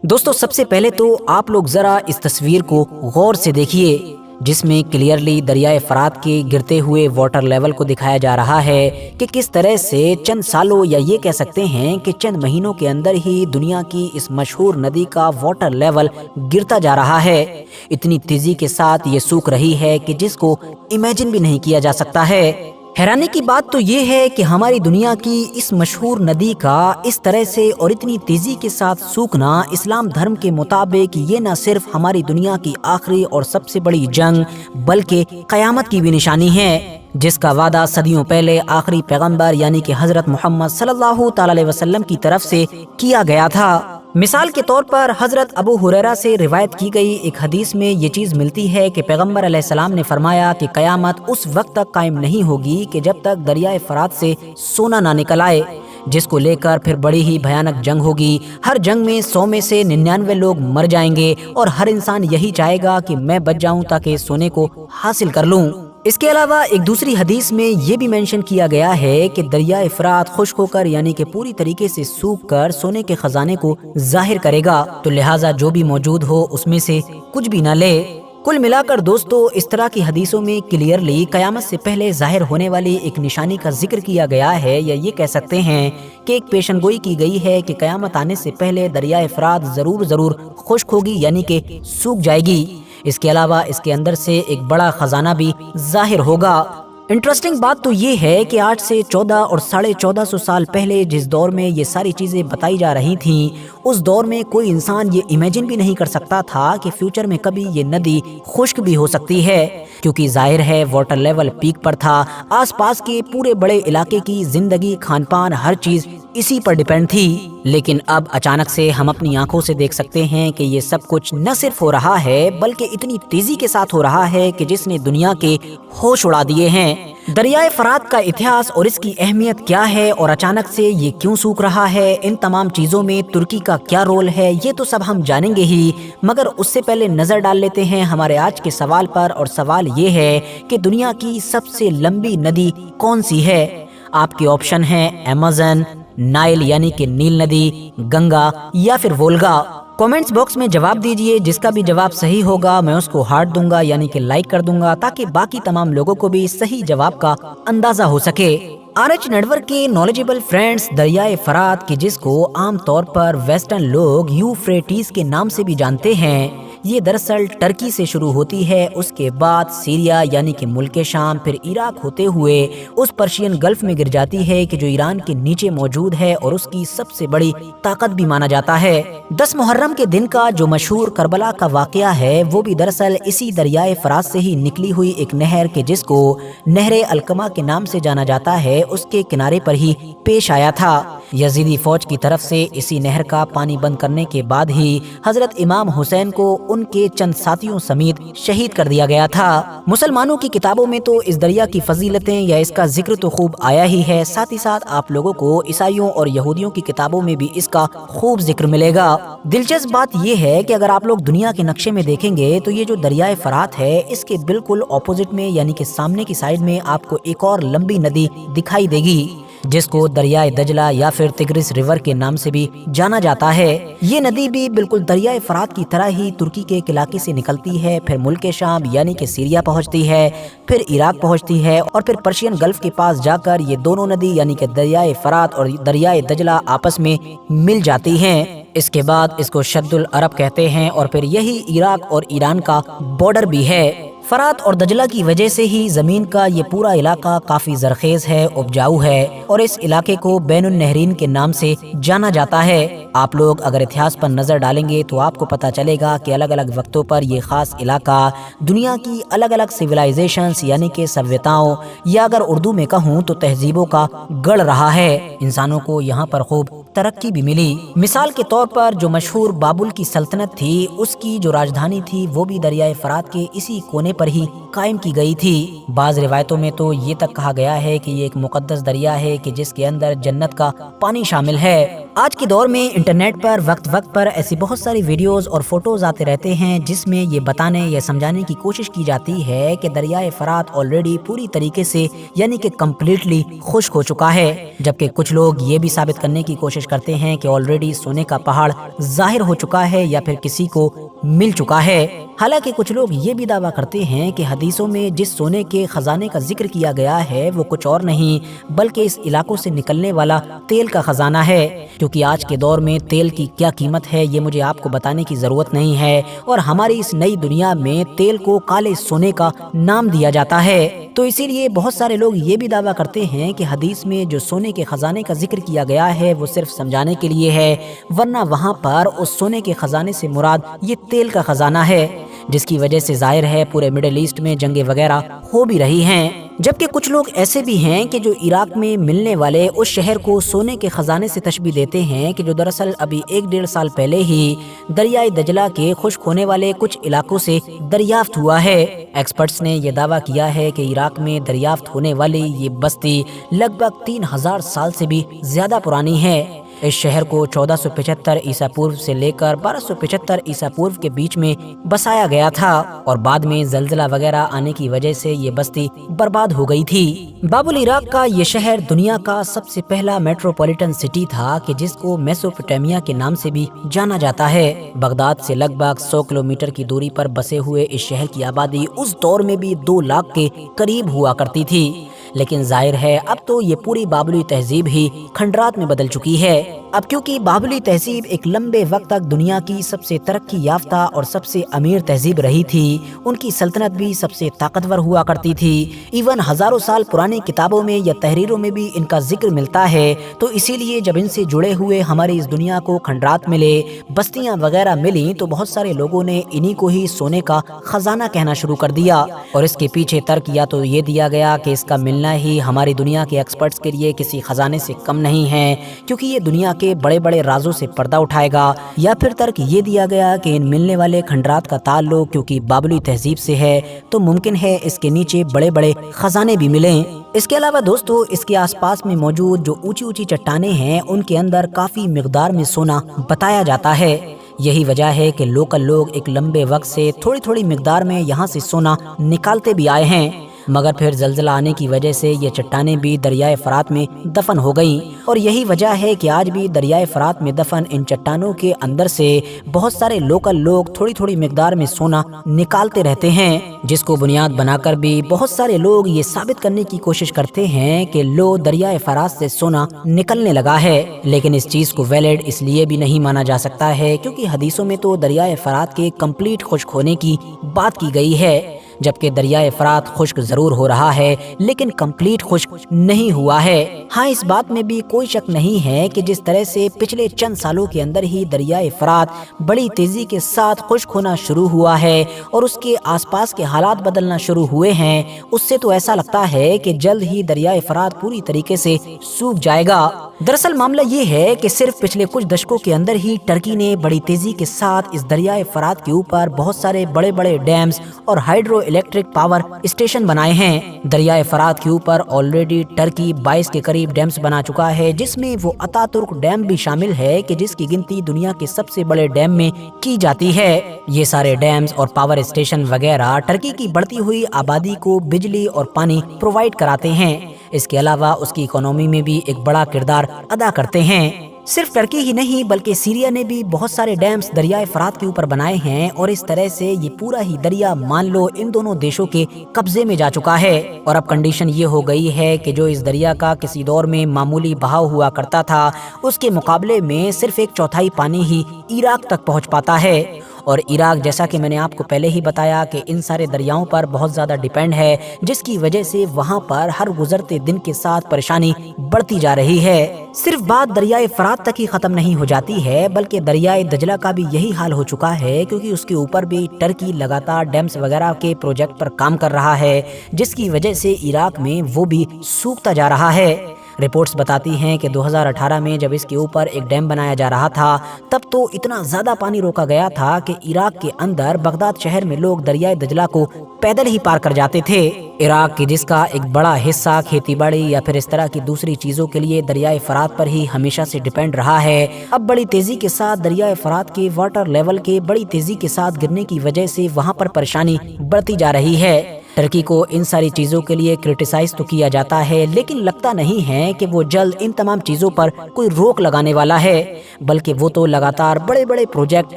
दोस्तों सबसे पहले तो आप लोग ज़रा इस तस्वीर को गौर से देखिए, जिसमें क्लियरली दरियाए फरात के गिरते हुए वाटर लेवल को दिखाया जा रहा है कि किस तरह से चंद सालों या ये कह सकते हैं कि चंद महीनों के अंदर ही दुनिया की इस मशहूर नदी का वाटर लेवल गिरता जा रहा है। इतनी तेजी के साथ ये सूख रही है कि जिसको इमेजिन भी नहीं किया जा सकता है। हैरानी की बात तो ये है कि हमारी दुनिया की इस मशहूर नदी का इस तरह से और इतनी तेजी के साथ सूखना इस्लाम धर्म के मुताबिक ये न सिर्फ हमारी दुनिया की आखिरी और सबसे बड़ी जंग बल्कि क़यामत की भी निशानी है, जिसका वादा सदियों पहले आखिरी पैगंबर यानी कि हजरत मोहम्मद सल्लल्लाहु अलैहि वसल्लम की तरफ से किया गया था। मिसाल के तौर पर हजरत अबू हुरैरा से रिवायत की गई एक हदीस में ये चीज़ मिलती है कि पैगंबर अलैहिस्सलाम ने फरमाया कि क़यामत उस वक्त तक कायम नहीं होगी कि जब तक दरियाए फरात से सोना ना निकल आए, जिसको लेकर फिर बड़ी ही भयानक जंग होगी। हर जंग में 100 में से 99 लोग मर जाएंगे और हर इंसान यही चाहेगा कि मैं बच जाऊं ताकि सोने को हासिल कर लूं। इसके अलावा एक दूसरी हदीस में ये भी मेंशन किया गया है कि दरियाए फरात खुश्क होकर यानी कि पूरी तरीके से सूख कर सोने के खजाने को जाहिर करेगा, तो लिहाजा जो भी मौजूद हो उसमें से कुछ भी ना ले। कुल मिलाकर दोस्तों इस तरह की हदीसों में क्लियरली कयामत से पहले जाहिर होने वाली एक निशानी का जिक्र किया गया है, या ये कह सकते हैं कि एक पेशनगोई की गई है कि कयामत आने से पहले दरियाए फरात जरूर खुश्क होगी यानी कि सूख जाएगी। इसके अलावा इसके अंदर से एक बड़ा खजाना भी जाहिर होगा। इंटरेस्टिंग बात तो ये है कि आज से 14 और 1450 साल पहले जिस दौर में ये सारी चीज़ें बताई जा रही थीं, उस दौर में कोई इंसान ये इमेजिन भी नहीं कर सकता था कि फ्यूचर में कभी ये नदी खुश्क भी हो सकती है, क्योंकि जाहिर है वाटर लेवल पीक पर था। आसपास के पूरे बड़े इलाके की जिंदगी, खान पान, हर चीज़ इसी पर डिपेंड थी। लेकिन अब अचानक से हम अपनी आंखों से देख सकते हैं कि ये सब कुछ न सिर्फ हो रहा है बल्कि इतनी तेजी के साथ हो रहा है कि जिसने दुनिया के होश उड़ा दिए हैं। दरियाए फरात का इतिहास और इसकी अहमियत क्या है और अचानक से ये क्यों सूख रहा है, इन तमाम चीज़ों में तुर्की का क्या रोल है, ये तो सब हम जानेंगे ही, मगर उससे पहले नज़र डाल लेते हैं हमारे आज के सवाल पर। और सवाल ये है कि दुनिया की सबसे लंबी नदी कौन सी है। आपके ऑप्शन हैं अमेज़न, नाइल यानी कि नील नदी, गंगा या फिर वोल्गा। कमेंट्स बॉक्स में जवाब दीजिए, जिसका भी जवाब सही होगा मैं उसको हार्ट दूंगा यानी कि लाइक कर दूंगा, ताकि बाकी तमाम लोगों को भी सही जवाब का अंदाजा हो सके। RH नेटवर्क के नॉलेजेबल फ्रेंड्स, दरियाए फरात की जिसको आम तौर पर वेस्टर्न लोग यूफ्रेटिस के नाम से भी जानते हैं, ये दरअसल टर्की से शुरू होती है, उसके बाद सीरिया यानी कि मुल्क शाम, फिर इराक होते हुए उस पर्शियन गल्फ में गिर जाती है कि जो ईरान के नीचे मौजूद है और उसकी सबसे बड़ी ताकत भी माना जाता है। 10 मुहर्रम के दिन का जो मशहूर करबला का वाकया है वो भी दरअसल इसी दरियाए फरात से ही निकली हुई एक नहर के जिसको नहरे अलकमा के नाम से जाना जाता है, उसके किनारे पर ही पेश आया था। यजीदी फौज की तरफ से इसी नहर का पानी बंद करने के बाद ही हजरत इमाम हुसैन को उनके चंद साथियों समेत शहीद कर दिया गया था। मुसलमानों की किताबों में तो इस दरिया की फजीलतें या इसका जिक्र तो खूब आया ही है, साथ ही साथ आप लोगों को ईसाइयों और यहूदियों की किताबों में भी इसका खूब जिक्र मिलेगा। दिलचस्प बात यह है कि अगर आप लोग दुनिया के नक्शे में देखेंगे तो ये जो दरियाए फरात है इसके बिल्कुल ऑपोजिट में यानी कि सामने की साइड में आपको एक और लंबी नदी दिखाई देगी, जिसको दरियाए दजला या फिर तिग्रिस रिवर के नाम से भी जाना जाता है। ये नदी भी बिल्कुल दरियाए फरात की तरह ही तुर्की के एक इलाके से निकलती है, फिर मुल्क शाम यानी कि सीरिया पहुंचती है, फिर इराक पहुंचती है और फिर पर्शियन गल्फ के पास जाकर ये दोनों नदी यानी कि दरियाए फरात और दरियाए दजला आपस में मिल जाती हैं। इसके बाद इसको शद्दुल अरब कहते हैं और फिर यही इराक और ईरान का बॉर्डर भी है। फरात और दजला की वजह से ही जमीन का ये पूरा इलाका काफी जरखेज है, उपजाऊ है और इस इलाके को बैनुन नहरीन के नाम से जाना जाता है। आप लोग अगर इतिहास पर नजर डालेंगे तो आपको पता चलेगा कि अलग अलग वक्तों पर ये खास इलाका दुनिया की अलग अलग सिविलाइजेशंस यानी कि सभ्यताओं या अगर उर्दू में कहूँ तो तहजीबों का गढ़ रहा है। इंसानों को यहाँ पर खूब तरक्की भी मिली। मिसाल के तौर पर जो मशहूर बाबुल की सल्तनत थी उसकी जो राजधानी थी वो भी दरियाए फरात के इसी कोने पर ही कायम की गई थी। बाज रिवायतों में तो ये तक कहा गया है कि ये एक मुकद्दस दरिया है कि जिसके अंदर जन्नत का पानी शामिल है। आज के दौर में इंटरनेट पर वक्त वक्त पर ऐसी बहुत सारी वीडियोस और फोटोज आते रहते हैं जिसमें ये बताने या समझाने की कोशिश की जाती है कि दरियाए फरात ऑलरेडी पूरी तरीके से यानी कि कम्प्लीटली खुश्क हो चुका है, जबकि कुछ लोग ये भी साबित करने की कोशिश करते हैं कि ऑलरेडी सोने का पहाड़ जाहिर हो चुका है या फिर किसी को मिल चुका है। हालांकि कुछ लोग ये भी दावा करते हैं कि हदीसों में जिस सोने के खजाने का जिक्र किया गया है वो कुछ और नहीं बल्कि इस इलाकों से निकलने वाला तेल का खजाना है, क्योंकि आज के दौर में तेल की क्या कीमत है ये मुझे आपको बताने की जरूरत नहीं है और हमारी इस नई दुनिया में तेल को काले सोने का नाम दिया जाता है। तो इसीलिए बहुत सारे लोग ये भी दावा करते हैं कि हदीस में जो सोने के खजाने का जिक्र किया गया है वो सिर्फ समझाने के लिए है, वरना वहाँ पर उस सोने के खजाने से मुराद ये तेल का खजाना है, जिसकी वजह से जाहिर है पूरे मिडिल ईस्ट में जंगें वगैरह हो भी रही हैं। जबकि कुछ लोग ऐसे भी हैं कि जो इराक में मिलने वाले उस शहर को सोने के खजाने से तशबीह देते हैं कि जो दरअसल अभी 1-1.5 साल पहले ही दरियाई दजला के खुश्क होने वाले कुछ इलाकों से दरियाफ्त हुआ है। एक्सपर्ट्स ने यह दावा किया है कि इराक में दरियाफ्त होने वाली ये बस्ती लगभग 3000 साल से भी ज्यादा पुरानी है। इस शहर को 1475 ईसा पूर्व से लेकर 1275 ईसा पूर्व के बीच में बसाया गया था और बाद में जलजला वगैरह आने की वजह से ये बस्ती बर्बाद हो गई थी। बाबुल इराक का ये शहर दुनिया का सबसे पहला मेट्रोपॉलिटन सिटी था कि जिसको मेसोपोटामिया के नाम से भी जाना जाता है। बगदाद से लगभग 100 किलोमीटर की दूरी पर बसे हुए इस शहर की आबादी उस दौर में भी 2 लाख के करीब हुआ करती थी, लेकिन जाहिर है अब तो ये पूरी बाबुली तहजीब ही खंडरात में बदल चुकी है। अब क्योंकि बाबुली तहजीब एक लंबे वक्त तक दुनिया की सबसे तरक्की याफ्ता और सबसे अमीर तहजीब रही थी, उनकी सल्तनत भी सबसे ताकतवर हुआ करती थी। इवन हजारों साल पुरानी किताबों में या तहरीरों में भी इनका जिक्र मिलता है। तो इसीलिए जब इनसे जुड़े हुए हमारी इस दुनिया को खंडरात मिले, बस्तियां वगैरह मिली, तो बहुत सारे लोगों ने इन्हीं को ही सोने का खजाना कहना शुरू कर दिया। और इसके पीछे तर्क या तो ये दिया गया कि इसका मिलना ही हमारी दुनिया के एक्सपर्ट्स के लिए किसी खजाने से कम नहीं है, क्योंकि ये दुनिया के बड़े बड़े राजों से पर्दा उठाएगा, या फिर तर्क ये दिया गया कि इन मिलने वाले खंडरात का ताल्लुक क्योंकि बाबुली तहजीब से है तो मुमकिन है इसके नीचे बड़े बड़े खजाने भी मिलें। इसके अलावा दोस्तों, इसके आसपास में मौजूद जो ऊंची ऊंची चट्टानें हैं उनके अंदर काफी मिकदार में सोना बताया जाता है। यही वजह है कि लोकल लोग एक लंबे वक्त से थोड़ी थोड़ी मिकदार में यहाँ से सोना निकालते भी आए हैं, मगर फिर जलजला आने की वजह से ये चट्टानें भी दरियाए फरात में दफन हो गईं। और यही वजह है कि आज भी दरियाए फरात में दफन इन चट्टानों के अंदर से बहुत सारे लोकल लोग थोड़ी थोड़ी मिकदार में सोना निकालते रहते हैं, जिसको बुनियाद बनाकर भी बहुत सारे लोग ये साबित करने की कोशिश करते हैं कि लो दरियाए फरात से सोना निकलने लगा है। लेकिन इस चीज को वैलिड इसलिए भी नहीं माना जा सकता है क्योंकि हदीसों में तो दरियाए फरात के कंप्लीट खुश्क होने की बात की गई है, जबकि दरियाए फरात खुश्क जरूर हो रहा है लेकिन कंप्लीट खुश्क नहीं हुआ है। हाँ, इस बात में भी कोई शक नहीं है कि जिस तरह से पिछले चंद सालों के अंदर ही दरियाए फरात बड़ी तेजी के साथ खुश्क होना शुरू हुआ है और उसके आसपास के हालात बदलना शुरू हुए हैं, उससे तो ऐसा लगता है कि जल्द ही दरियाए फरात पूरी तरीके से सूख जाएगा। दरअसल मामला ये है कि सिर्फ पिछले कुछ दशकों के अंदर ही टर्की ने बड़ी तेजी के साथ इस दरियाए फरात के ऊपर बहुत सारे बड़े बड़े डैम्स और हाइड्रो इलेक्ट्रिक पावर स्टेशन बनाए हैं। दरियाए फरात के ऊपर ऑलरेडी टर्की 22 के करीब डैम्स बना चुका है, जिसमें वो अतातुर्क डैम भी शामिल है कि जिसकी गिनती दुनिया के सबसे बड़े डैम में की जाती है। ये सारे डैम्स और पावर स्टेशन वगैरह टर्की की बढ़ती हुई आबादी को बिजली और पानी प्रोवाइड कराते हैं। इसके अलावा उसकी इकोनॉमी में भी एक बड़ा किरदार अदा करते हैं। सिर्फ टर्की ही नहीं बल्कि सीरिया ने भी बहुत सारे डैम्स दरियाए फरात के ऊपर बनाए हैं और इस तरह से ये पूरा ही दरिया मान लो इन दोनों देशों के कब्जे में जा चुका है। और अब कंडीशन ये हो गई है कि जो इस दरिया का किसी दौर में मामूली बहाव हुआ करता था, उसके मुकाबले में सिर्फ 1/4 पानी ही इराक तक पहुंच पाता है। और इराक, जैसा कि मैंने आपको पहले ही बताया कि इन सारे दरियाओं पर बहुत ज़्यादा डिपेंड है, जिसकी वजह से वहाँ पर हर गुजरते दिन के साथ परेशानी बढ़ती जा रही है। सिर्फ बात दरियाए फरात तक ही ख़त्म नहीं हो जाती है बल्कि दरियाए दजला का भी यही हाल हो चुका है, क्योंकि उसके ऊपर भी टर्की लगातार डैम्स वगैरह के प्रोजेक्ट पर काम कर रहा है, जिसकी वजह से इराक में वो भी सूखता जा रहा है। रिपोर्ट्स बताती हैं कि 2018 में जब इसके ऊपर एक डैम बनाया जा रहा था, तब तो इतना ज़्यादा पानी रोका गया था कि इराक के अंदर बगदाद शहर में लोग दरियाए दजला को पैदल ही पार कर जाते थे। इराक की जिसका एक बड़ा हिस्सा खेती बाड़ी या फिर इस तरह की दूसरी चीज़ों के लिए दरियाए फरात पर ही हमेशा से डिपेंड रहा है, अब बड़ी तेज़ी के साथ दरियाए फरात के वाटर लेवल के बड़ी तेज़ी के साथ गिरने की वजह से वहाँ पर परेशानी बढ़ती जा रही है। टर्की को इन सारी चीज़ों के लिए क्रिटिसाइज तो किया जाता है, लेकिन लगता नहीं है कि वो जल्द इन तमाम चीज़ों पर कोई रोक लगाने वाला है, बल्कि वो तो लगातार बड़े बड़े प्रोजेक्ट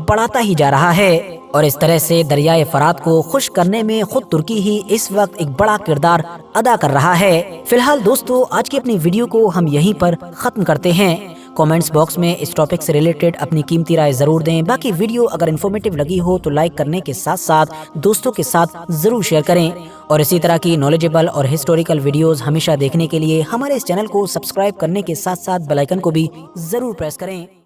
बढ़ाता ही जा रहा है। और इस तरह से दरियाए फरात को खुश करने में खुद तुर्की ही इस वक्त एक बड़ा किरदार अदा कर रहा है। फिलहाल दोस्तों, आज की अपनी वीडियो को हम यहीं पर ख़त्म करते हैं। कमेंट्स बॉक्स में इस टॉपिक से रिलेटेड अपनी कीमती राय ज़रूर दें। बाकी वीडियो अगर इन्फॉर्मेटिव लगी हो तो लाइक करने के साथ साथ दोस्तों के साथ ज़रूर शेयर करें। और इसी तरह की नॉलेजेबल और हिस्टोरिकल वीडियोस हमेशा देखने के लिए हमारे इस चैनल को सब्सक्राइब करने के साथ साथ बेल आइकन को भी ज़रूर प्रेस करें।